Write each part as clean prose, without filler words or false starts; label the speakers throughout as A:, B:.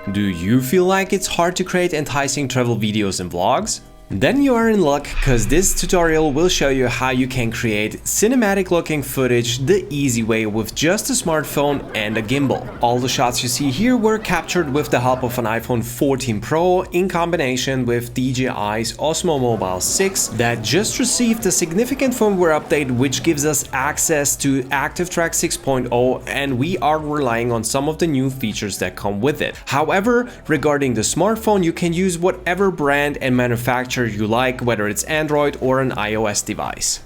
A: Do you feel like it's hard to create enticing travel videos and vlogs? Then you are in luck, cause this tutorial will show you how you can create cinematic looking footage the easy way with just a smartphone and a gimbal. All the shots you see here were captured with the help of an iPhone 14 Pro in combination with DJI's Osmo Mobile 6 that just received a significant firmware update which gives us access to ActiveTrack 6.0, and we are relying on some of the new features that come with it. However, regarding the smartphone, you can use whatever brand and manufacturer you like, whether it's Android or an iOS device.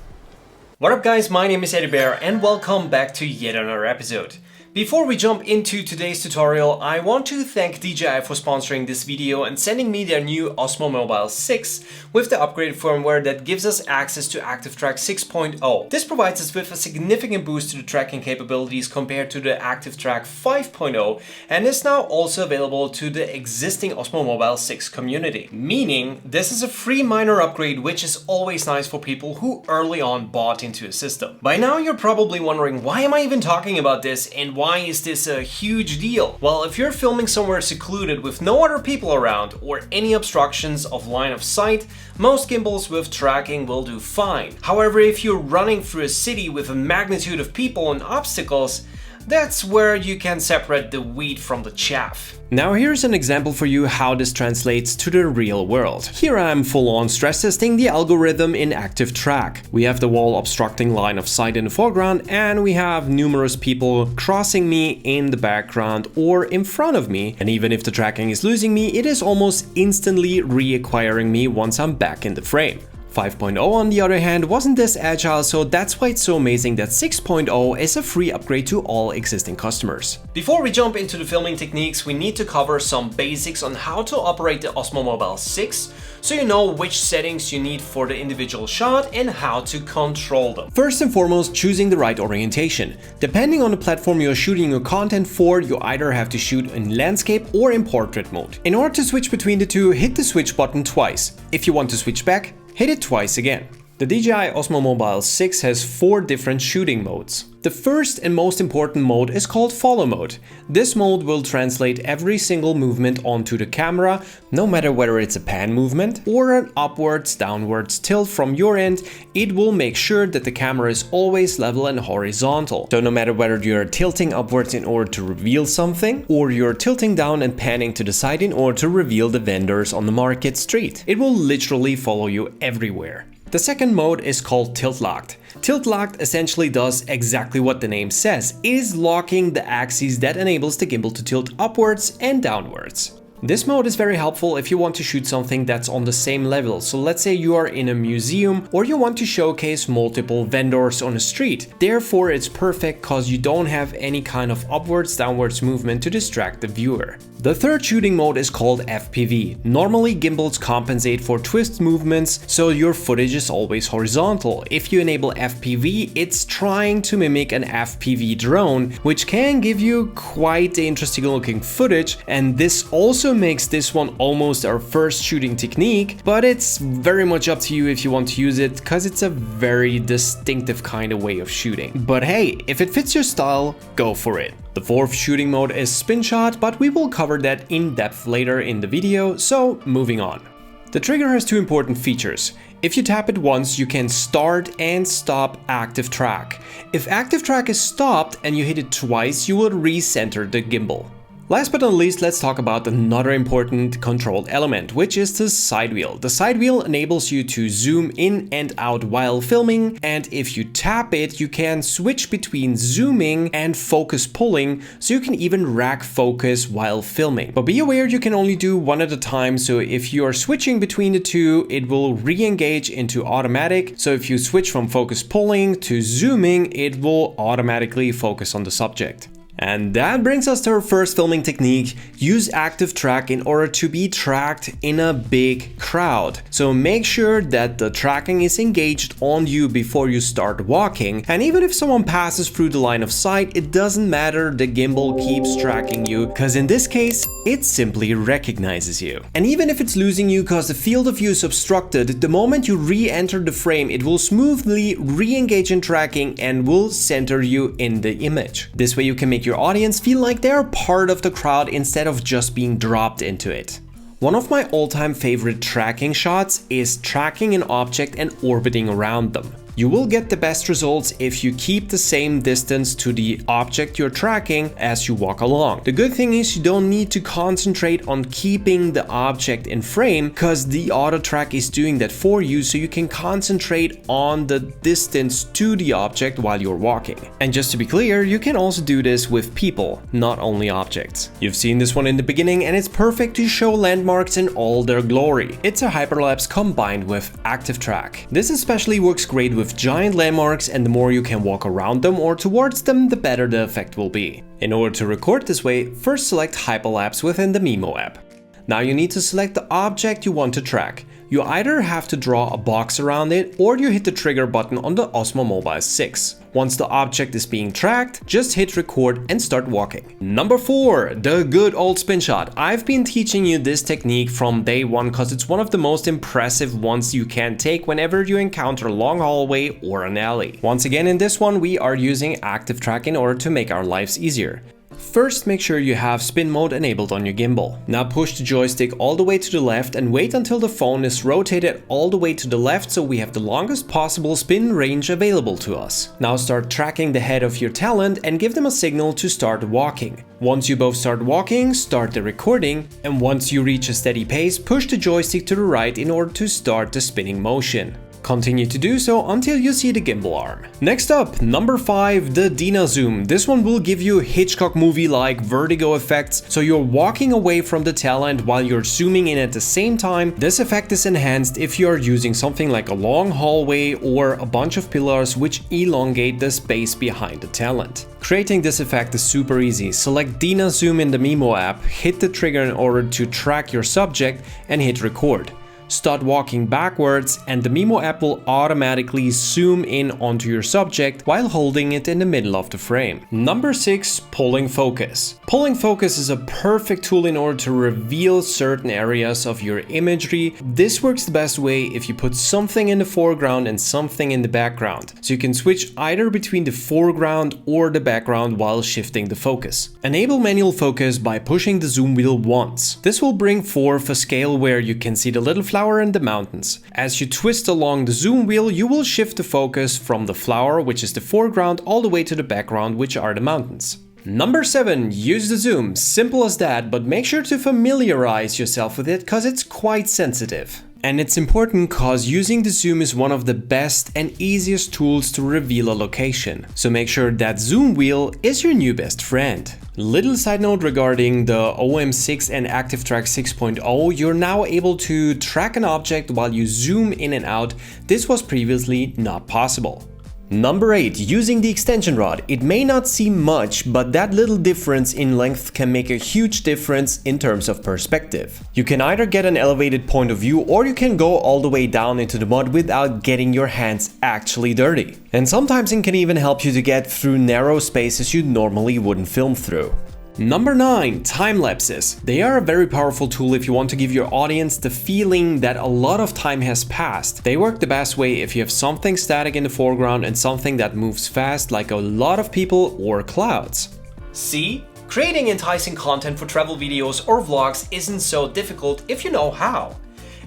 A: What up guys, my name is Eddie Bear and welcome back to yet another episode. Before we jump into today's tutorial, I want to thank DJI for sponsoring this video and sending me their new Osmo Mobile 6 with the upgraded firmware that gives us access to ActiveTrack 6.0. This provides us with a significant boost to the tracking capabilities compared to the ActiveTrack 5.0 and is now also available to the existing Osmo Mobile 6 community. Meaning, this is a free minor upgrade which is always nice for people who early on bought into a system. By now you're probably wondering, why am I even talking about this and why is this a huge deal? Well, if you're filming somewhere secluded with no other people around or any obstructions of line of sight, most gimbals with tracking will do fine. However, if you're running through a city with a magnitude of people and obstacles, that's where you can separate the wheat from the chaff. Now here's an example for you how this translates to the real world. Here I am full on stress testing the algorithm in ActiveTrack. We have the wall obstructing line of sight in the foreground and we have numerous people crossing me in the background or in front of me, and even if the tracking is losing me, it is almost instantly reacquiring me once I'm back in the frame. 5.0 on the other hand wasn't this agile, so that's why it's so amazing that 6.0 is a free upgrade to all existing customers. Before we jump into the filming techniques, we need to cover some basics on how to operate the Osmo Mobile 6, so you know which settings you need for the individual shot and how to control them. First and foremost, choosing the right orientation. Depending on the platform you're shooting your content for, you either have to shoot in landscape or in portrait mode. In order to switch between the two, hit the switch button twice. If you want to switch back, hit it twice again. The DJI Osmo Mobile 6 has 4 different shooting modes. The first and most important mode is called follow mode. This mode will translate every single movement onto the camera, no matter whether it's a pan movement or an upwards downwards tilt from your end. It will make sure that the camera is always level and horizontal. So no matter whether you're tilting upwards in order to reveal something or you're tilting down and panning to the side in order to reveal the vendors on the market street, it will literally follow you everywhere. The second mode is called tilt locked. Tilt locked essentially does exactly what the name says. It is locking the axis that enables the gimbal to tilt upwards and downwards. This mode is very helpful if you want to shoot something that's on the same level. So let's say you are in a museum or you want to showcase multiple vendors on a street. Therefore, it's perfect because you don't have any kind of upwards downwards movement to distract the viewer. The third shooting mode is called FPV. Normally gimbals compensate for twist movements, so your footage is always horizontal. If you enable FPV, it's trying to mimic an FPV drone, which can give you quite interesting looking footage, and this also makes this one almost our first shooting technique, but it's very much up to you if you want to use it, because it's a very distinctive kind of way of shooting. But hey, if it fits your style, go for it. The fourth shooting mode is Spinshot, but we will cover that in depth later in the video, so moving on. The trigger has 2 important features. If you tap it once, you can start and stop ActiveTrack. If ActiveTrack is stopped and you hit it twice, you will recenter the gimbal. Last but not least, let's talk about another important control element, which is the side wheel. The side wheel enables you to zoom in and out while filming, and if you tap it, you can switch between zooming and focus pulling, so you can even rack focus while filming. But be aware you can only do one at a time, so if you are switching between the two, it will re-engage into automatic. So if you switch from focus pulling to zooming, it will automatically focus on the subject. And that brings us to our first filming technique. Use ActiveTrack in order to be tracked in a big crowd. So make sure that the tracking is engaged on you before you start walking. And even if someone passes through the line of sight, it doesn't matter, the gimbal keeps tracking you, because in this case, it simply recognizes you. And even if it's losing you because the field of view is obstructed, the moment you re-enter the frame, it will smoothly re-engage in tracking and will center you in the image. This way you can make make your audience feel like they're part of the crowd instead of just being dropped into it. One of my all-time favorite tracking shots is tracking an object and orbiting around them. You will get the best results if you keep the same distance to the object you're tracking as you walk along. The good thing is you don't need to concentrate on keeping the object in frame because the auto track is doing that for you, so you can concentrate on the distance to the object while you're walking. And just to be clear, you can also do this with people, not only objects. You've seen this one in the beginning and it's perfect to show landmarks in all their glory. It's a hyperlapse combined with active track. This especially works great with giant landmarks, and the more you can walk around them or towards them, the better the effect will be. In order to record this way, first select Hyperlapse within the Mimo app. Now you need to select the object you want to track. You either have to draw a box around it or you hit the trigger button on the Osmo Mobile 6. Once the object is being tracked, just hit record and start walking. Number 4, the good old Spinshot. I've been teaching you this technique from day one because it's one of the most impressive ones you can take whenever you encounter a long hallway or an alley. Once again, in this one, we are using active track in order to make our lives easier. First, make sure you have spin mode enabled on your gimbal. Now push the joystick all the way to the left and wait until the phone is rotated all the way to the left so we have the longest possible spin range available to us. Now start tracking the head of your talent and give them a signal to start walking. Once you both start walking, start the recording, and once you reach a steady pace, push the joystick to the right in order to start the spinning motion. Continue to do so until you see the gimbal arm. Next up, number 5, the Dynazoom. This one will give you Hitchcock movie-like vertigo effects, so you're walking away from the talent while you're zooming in at the same time. This effect is enhanced if you're using something like a long hallway or a bunch of pillars which elongate the space behind the talent. Creating this effect is super easy. Select Dynazoom in the Mimo app, hit the trigger in order to track your subject, and hit record. Start walking backwards and the Mimo app will automatically zoom in onto your subject while holding it in the middle of the frame. Number 6, pulling focus. Pulling focus is a perfect tool in order to reveal certain areas of your imagery. This works the best way if you put something in the foreground and something in the background. So you can switch either between the foreground or the background while shifting the focus. Enable manual focus by pushing the zoom wheel once. This will bring forth a scale where you can see the little flower and the mountains. As you twist along the zoom wheel, you will shift the focus from the flower, which is the foreground, all the way to the background, which are the mountains. Number 7, use the zoom. Simple as that, but make sure to familiarize yourself with it because it's quite sensitive. And it's important because using the zoom is one of the best and easiest tools to reveal a location. So make sure that zoom wheel is your new best friend. Little side note regarding the OM6 and ActiveTrack 6.0, you're now able to track an object while you zoom in and out. This was previously not possible. Number 8, using the extension rod. It may not seem much, but that little difference in length can make a huge difference in terms of perspective. You can either get an elevated point of view or you can go all the way down into the mud without getting your hands actually dirty. And sometimes it can even help you to get through narrow spaces you normally wouldn't film through. Number 9, time lapses. They are a very powerful tool if you want to give your audience the feeling that a lot of time has passed. They work the best way if you have something static in the foreground and something that moves fast like a lot of people or clouds. See? Creating enticing content for travel videos or vlogs isn't so difficult if you know how.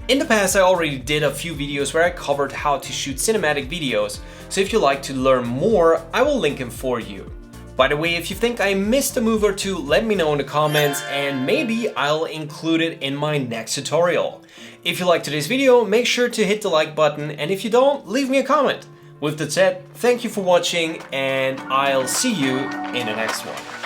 A: In the past, I already did a few videos where I covered how to shoot cinematic videos, so if you'd like to learn more, I will link them for you. By the way, if you think I missed a move or two, let me know in the comments and maybe I'll include it in my next tutorial. If you liked today's video, make sure to hit the like button, and if you don't, leave me a comment. With that said, thank you for watching and I'll see you in the next one.